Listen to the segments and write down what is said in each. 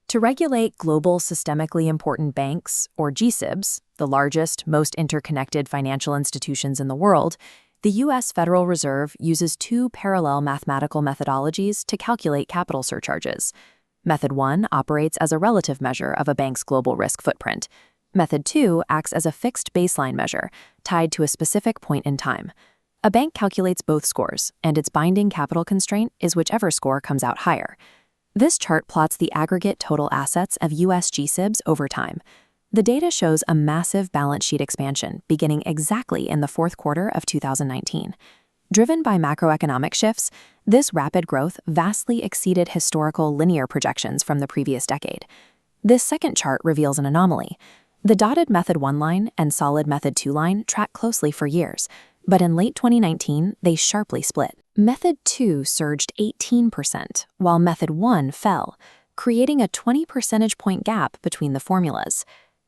To regulate global systemically important banks, or GSIBs, the largest, most interconnected financial institutions in the world, the U.S. Federal Reserve uses two parallel mathematical methodologies to calculate capital surcharges. Method 1 operates as a relative measure of a bank's global risk footprint. Method 2 acts as a fixed baseline measure, tied to a specific point in time. A bank calculates both scores, and its binding capital constraint is whichever score comes out higher. This chart plots the aggregate total assets of U.S. GSIBs over time. The data shows a massive balance sheet expansion beginning exactly in the fourth quarter of 2019. Driven by macroeconomic shifts, this rapid growth vastly exceeded historical linear projections from the previous decade. This second chart reveals an anomaly. The dotted Method 1 line and solid Method 2 line track closely for years, but in late 2019, they sharply split. Method 2 surged 18%, while Method 1 fell, creating a 20 percentage point gap between the formulas.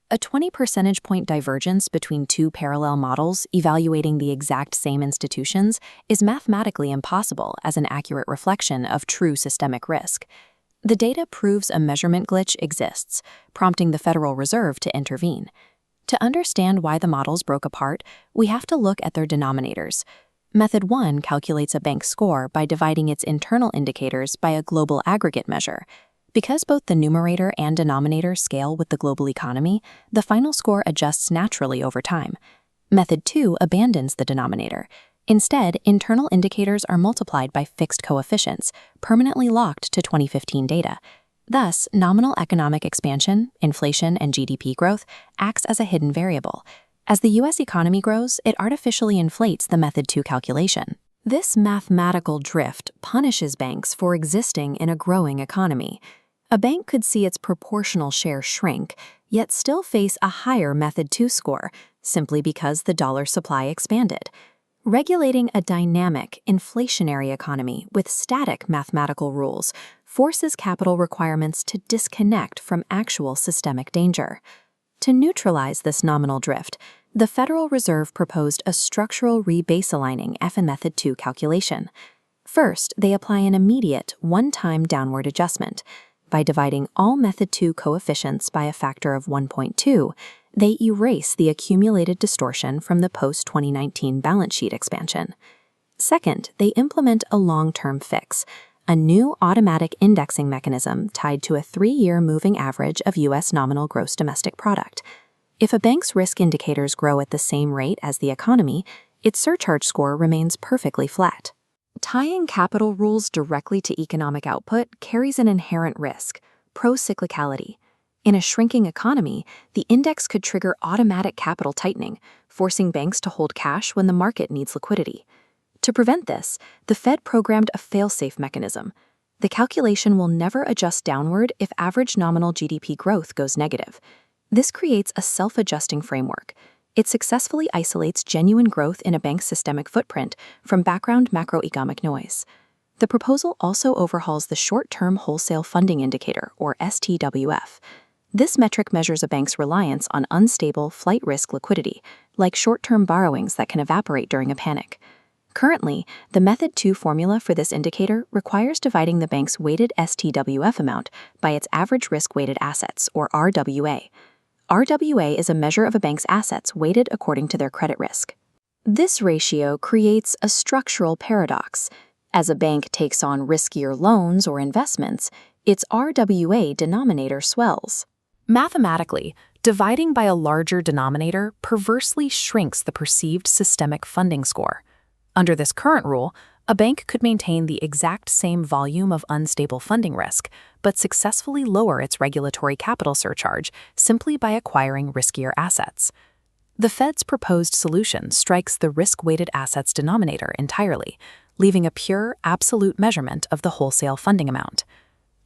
A 20 percentage point divergence between two parallel models evaluating the exact same institutions is mathematically impossible as an accurate reflection of true systemic risk. The data proves a measurement glitch exists, prompting the Federal Reserve to intervene. To understand why the models broke apart, we have to look at their denominators. Method 1 calculates a bank's score by dividing its internal indicators by a global aggregate measure. Because both the numerator and denominator scale with the global economy, the final score adjusts naturally over time. Method 2 abandons the denominator. Instead, internal indicators are multiplied by fixed coefficients, permanently locked to 2015 data. Thus, nominal economic expansion, inflation, and GDP growth acts as a hidden variable. As the U.S. economy grows, it artificially inflates the Method 2 calculation. This mathematical drift punishes banks for existing in a growing economy. A bank could see its proportional share shrink, yet still face a higher Method 2 score, simply because the dollar supply expanded. Regulating a dynamic, inflationary economy with static mathematical rules forces capital requirements to disconnect from actual systemic danger. To neutralize this nominal drift, the Federal Reserve proposed a structural rebaselining F in Method 2 calculation. First, they apply an immediate, one-time downward adjustment. By dividing all Method 2 coefficients by a factor of 1.2, they erase the accumulated distortion from the post-2019 balance sheet expansion. Second, they implement a long-term fix, a new automatic indexing mechanism tied to a 3-year moving average of U.S. nominal gross domestic product. If a bank's risk indicators grow at the same rate as the economy, its surcharge score remains perfectly flat. Tying capital rules directly to economic output carries an inherent risk, pro-cyclicality. In a shrinking economy, the index could trigger automatic capital tightening, forcing banks to hold cash when the market needs liquidity. To prevent this, the Fed programmed a fail-safe mechanism. The calculation will never adjust downward if average nominal GDP growth goes negative. This creates a self-adjusting framework. It successfully isolates genuine growth in a bank's systemic footprint from background macroeconomic noise. The proposal also overhauls the Short-Term Wholesale Funding Indicator, or STWF. This metric measures a bank's reliance on unstable, flight-risk liquidity, like short-term borrowings that can evaporate during a panic. Currently, the Method 2 formula for this indicator requires dividing the bank's weighted STWF amount by its average risk-weighted assets, or RWA. RWA is a measure of a bank's assets weighted according to their credit risk. This ratio creates a structural paradox. As a bank takes on riskier loans or investments, its RWA denominator swells. Mathematically, dividing by a larger denominator perversely shrinks the perceived systemic funding score. Under this current rule, a bank could maintain the exact same volume of unstable funding risk, but successfully lower its regulatory capital surcharge simply by acquiring riskier assets. The Fed's proposed solution strikes the risk-weighted assets denominator entirely, leaving a pure, absolute measurement of the wholesale funding amount.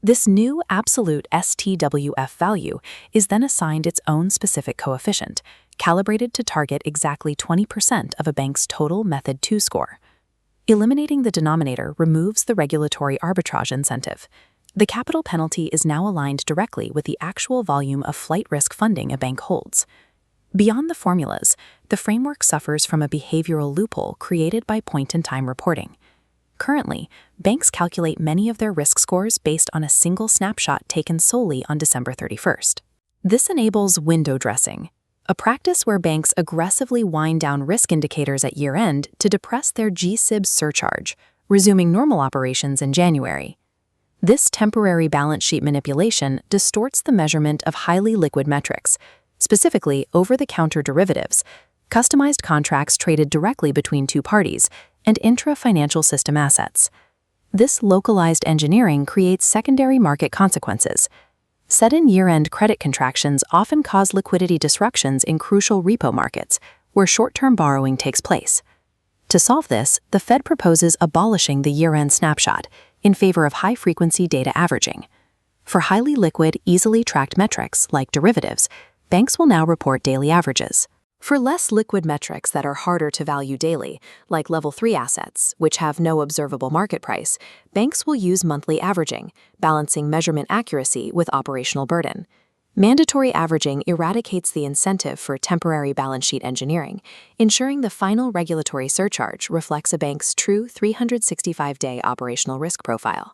This new absolute STWF value is then assigned its own specific coefficient, calibrated to target exactly 20% of a bank's total Method 2 score. Eliminating the denominator removes the regulatory arbitrage incentive. The capital penalty is now aligned directly with the actual volume of flight risk funding a bank holds. Beyond the formulas, the framework suffers from a behavioral loophole created by point-in-time reporting. Currently, banks calculate many of their risk scores based on a single snapshot taken solely on December 31st. This enables window dressing, a practice where banks aggressively wind down risk indicators at year-end to depress their GSIB surcharge, resuming normal operations in January. This temporary balance sheet manipulation distorts the measurement of highly liquid metrics, specifically over-the-counter derivatives, customized contracts traded directly between two parties, and intra-financial system assets. This localized engineering creates secondary market consequences. Sudden year-end credit contractions often cause liquidity disruptions in crucial repo markets, where short-term borrowing takes place. To solve this, the Fed proposes abolishing the year-end snapshot in favor of high-frequency data averaging. For highly liquid, easily tracked metrics, like derivatives, banks will now report daily averages. For less liquid metrics that are harder to value daily, like Level 3 assets, which have no observable market price, banks will use monthly averaging, balancing measurement accuracy with operational burden. Mandatory averaging eradicates the incentive for temporary balance sheet engineering, ensuring the final regulatory surcharge reflects a bank's true 365-day operational risk profile.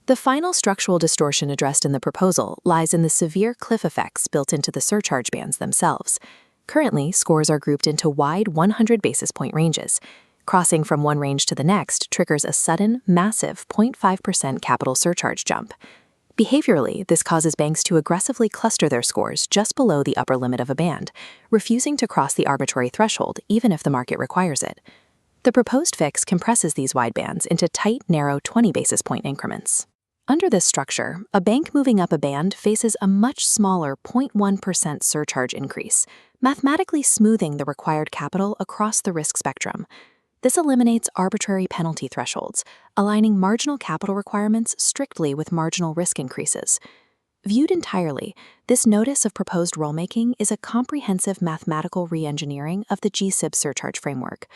The final structural distortion addressed in the proposal lies in the severe cliff effects built into the surcharge bands themselves. Currently, scores are grouped into wide 100 basis point ranges. Crossing from one range to the next triggers a sudden, massive 0.5% capital surcharge jump. Behaviorally, this causes banks to aggressively cluster their scores just below the upper limit of a band, refusing to cross the arbitrary threshold even if the market requires it. The proposed fix compresses these wide bands into tight, narrow 20 basis point increments. Under this structure, a bank moving up a band faces a much smaller 0.1% surcharge increase, mathematically smoothing the required capital across the risk spectrum. This eliminates arbitrary penalty thresholds, aligning marginal capital requirements strictly with marginal risk increases. Viewed entirely, this notice of proposed rulemaking is a comprehensive mathematical re-engineering of the GSIB surcharge framework.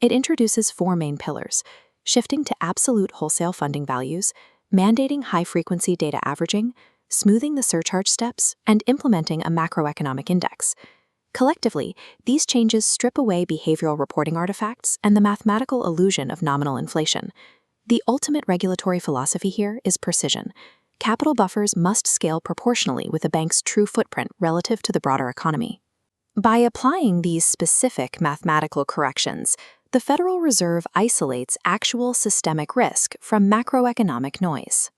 It introduces four main pillars: shifting to absolute wholesale funding values, mandating high-frequency data averaging, smoothing the surcharge steps, and implementing a macroeconomic index. Collectively, these changes strip away behavioral reporting artifacts and the mathematical illusion of nominal inflation. The ultimate regulatory philosophy here is precision. Capital buffers must scale proportionally with a bank's true footprint relative to the broader economy. By applying these specific mathematical corrections, the Federal Reserve isolates actual systemic risk from macroeconomic noise.